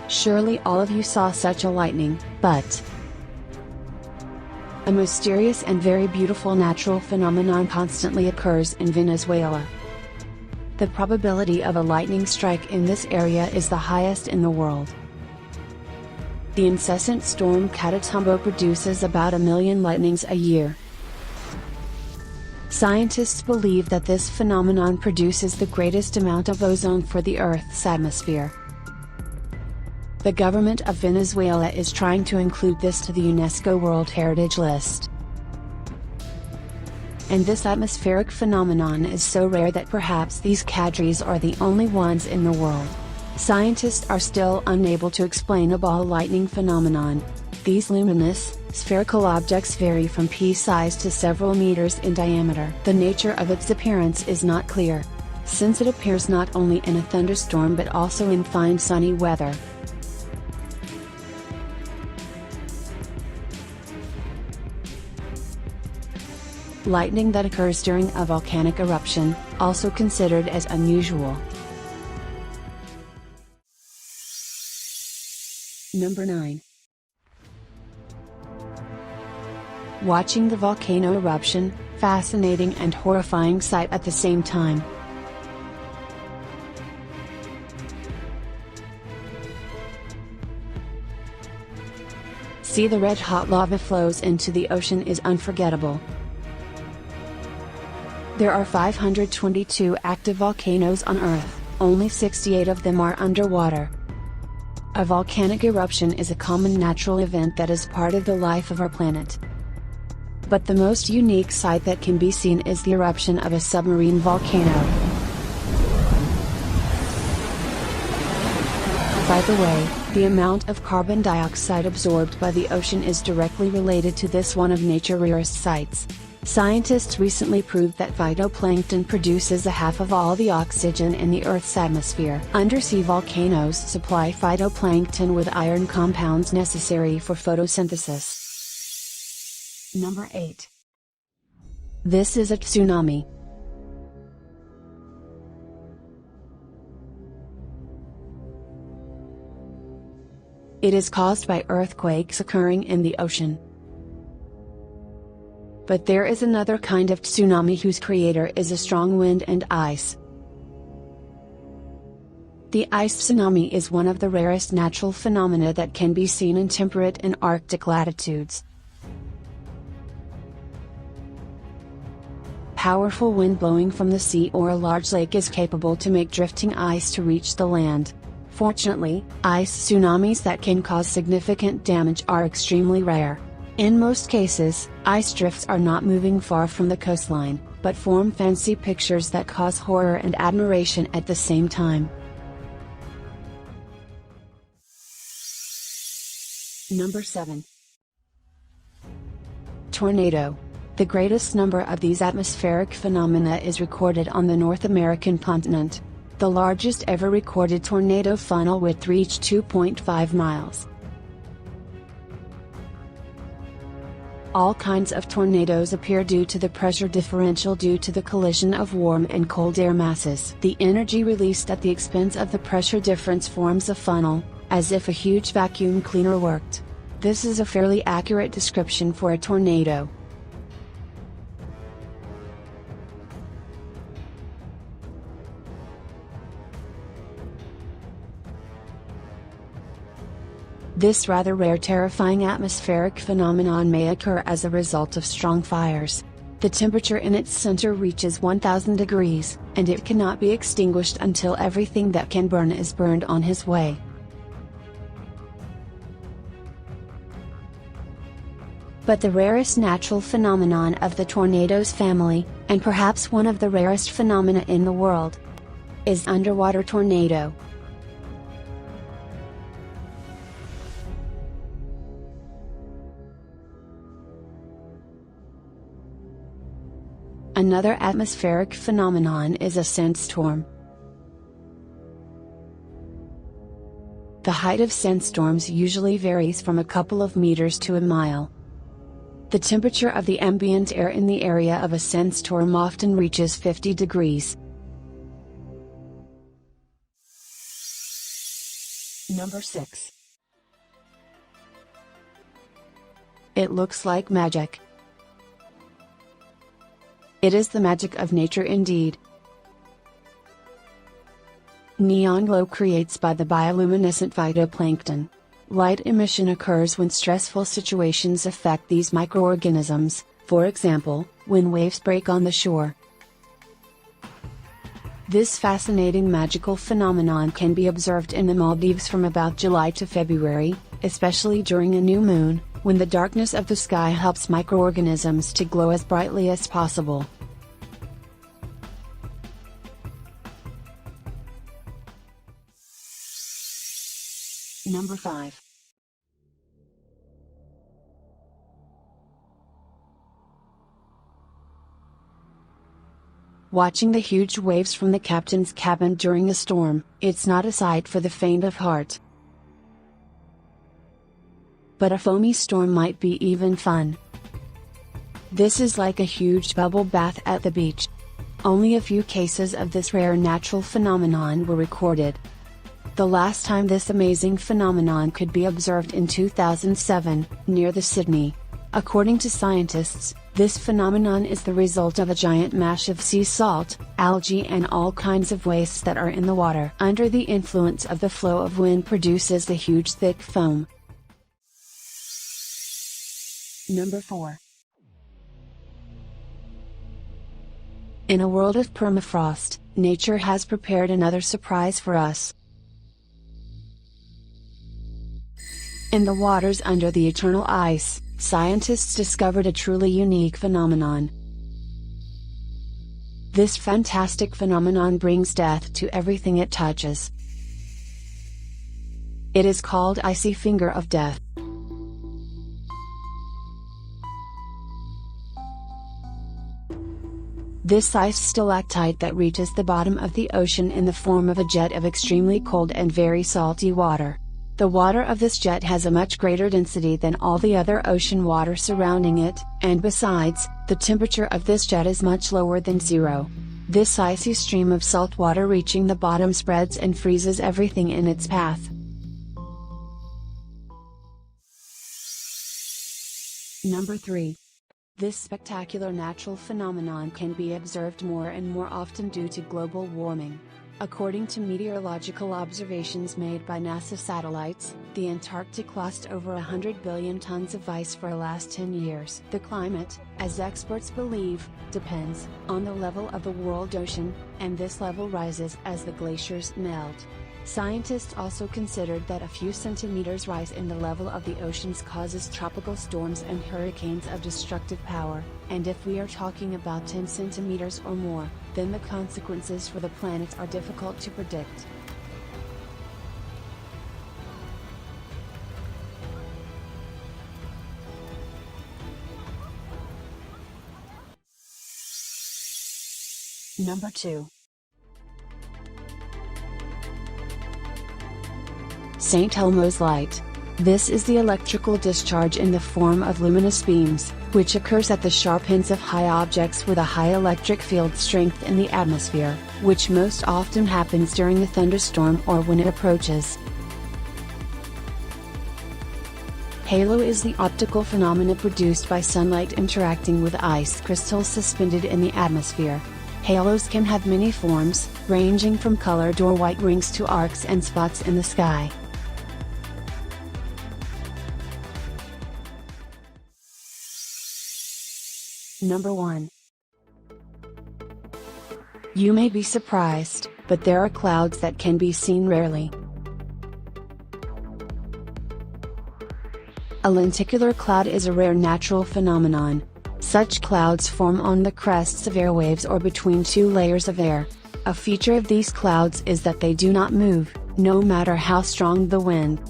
Surely all of you saw such a lightning, but a mysterious and very beautiful natural phenomenon constantly occurs in Venezuela. The probability of a lightning strike in this area is the highest in the world. The incessant storm Catatumbo produces about 1 million lightnings a year. Scientists believe that this phenomenon produces the greatest amount of ozone for the Earth's atmosphere. The government of Venezuela is trying to include this to the UNESCO World Heritage List. And this atmospheric phenomenon is so rare that perhaps these cadres are the only ones in the world. Scientists are still unable to explain a ball lightning phenomenon. These luminous, spherical objects vary from pea-size to several meters in diameter. The nature of its appearance is not clear, since it appears not only in a thunderstorm but also in fine sunny weather. Lightning that occurs during a volcanic eruption, also considered as unusual. Number 9. Watching the volcano eruption, fascinating and horrifying sight at the same time. See the red-hot lava flows into the ocean is unforgettable. There are 522 active volcanoes on Earth, only 68 of them are underwater. A volcanic eruption is a common natural event that is part of the life of our planet. But the most unique sight that can be seen is the eruption of a submarine volcano. By the way, the amount of carbon dioxide absorbed by the ocean is directly related to this one of nature's rarest sights. Scientists recently proved that phytoplankton produces a half of all the oxygen in the Earth's atmosphere. Undersea volcanoes supply phytoplankton with iron compounds necessary for photosynthesis. Number 8. This is a tsunami. It is caused by earthquakes occurring in the ocean. But there is another kind of tsunami whose creator is a strong wind and ice. The ice tsunami is one of the rarest natural phenomena that can be seen in temperate and Arctic latitudes. Powerful wind blowing from the sea or a large lake is capable to make drifting ice to reach the land. Fortunately, ice tsunamis that can cause significant damage are extremely rare. In most cases, ice drifts are not moving far from the coastline, but form fancy pictures that cause horror and admiration at the same time. Number 7. Tornado. The greatest number of these atmospheric phenomena is recorded on the North American continent. The largest ever recorded tornado funnel width reached 2.5 miles. All kinds of tornadoes appear due to the pressure differential due to the collision of warm and cold air masses. The energy released at the expense of the pressure difference forms a funnel, as if a huge vacuum cleaner worked. This is a fairly accurate description for a tornado. This rather rare terrifying atmospheric phenomenon may occur as a result of strong fires. The temperature in its center reaches 1000 degrees, and it cannot be extinguished until everything that can burn is burned on his way. But the rarest natural phenomenon of the tornadoes family, and perhaps one of the rarest phenomena in the world, is underwater tornado. Another atmospheric phenomenon is a sandstorm. The height of sandstorms usually varies from a couple of meters to a mile. The temperature of the ambient air in the area of a sandstorm often reaches 50 degrees. Number 6. It looks like magic. It is the magic of nature indeed. Neon glow creates by the bioluminescent phytoplankton. Light emission occurs when stressful situations affect these microorganisms, for example, when waves break on the shore. This fascinating magical phenomenon can be observed in the Maldives from about July to February, especially during a new moon, when the darkness of the sky helps microorganisms to glow as brightly as possible. Number 5. Watching the huge waves from the captain's cabin during a storm, it's not a sight for the faint of heart. But a foamy storm might be even fun. This is like a huge bubble bath at the beach. Only a few cases of this rare natural phenomenon were recorded. The last time this amazing phenomenon could be observed in 2007, near the Sydney. According to scientists, this phenomenon is the result of a giant mash of sea salt, algae and all kinds of wastes that are in the water. Under the influence of the flow of wind produces the huge thick foam. Number 4. In a world of permafrost, nature has prepared another surprise for us. In the waters under the eternal ice, scientists discovered a truly unique phenomenon. This fantastic phenomenon brings death to everything it touches. It is called icy finger of death. This ice stalactite that reaches the bottom of the ocean in the form of a jet of extremely cold and very salty water. The water of this jet has a much greater density than all the other ocean water surrounding it, and besides, the temperature of this jet is much lower than zero. This icy stream of salt water reaching the bottom spreads and freezes everything in its path. Number 3. This spectacular natural phenomenon can be observed more and more often due to global warming. According to meteorological observations made by NASA satellites, the Antarctic lost over 100 billion tons of ice for the last 10 years. The climate, as experts believe, depends on the level of the world ocean, and this level rises as the glaciers melt. Scientists also considered that a few centimeters rise in the level of the oceans causes tropical storms and hurricanes of destructive power, and if we are talking about 10 centimeters or more, then the consequences for the planet are difficult to predict. Number 2. St. Elmo's light. This is the electrical discharge in the form of luminous beams, which occurs at the sharp ends of high objects with a high electric field strength in the atmosphere, which most often happens during a thunderstorm or when it approaches. Halo is the optical phenomena produced by sunlight interacting with ice crystals suspended in the atmosphere. Halos can have many forms, ranging from colored or white rings to arcs and spots in the sky. Number 1. You may be surprised, but there are clouds that can be seen rarely. A lenticular cloud is a rare natural phenomenon. Such clouds form on the crests of airwaves or between two layers of air. A feature of these clouds is that they do not move, no matter how strong the wind.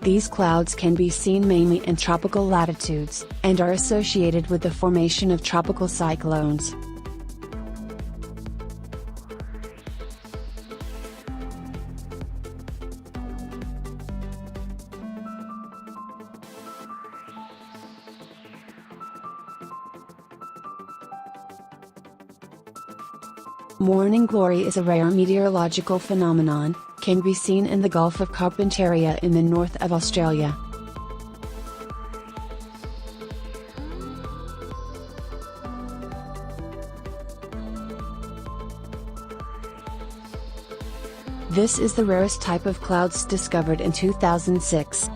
These clouds can be seen mainly in tropical latitudes, and are associated with the formation of tropical cyclones. Morning glory is a rare meteorological phenomenon, can be seen in the Gulf of Carpentaria in the north of Australia. This is the rarest type of clouds discovered in 2006.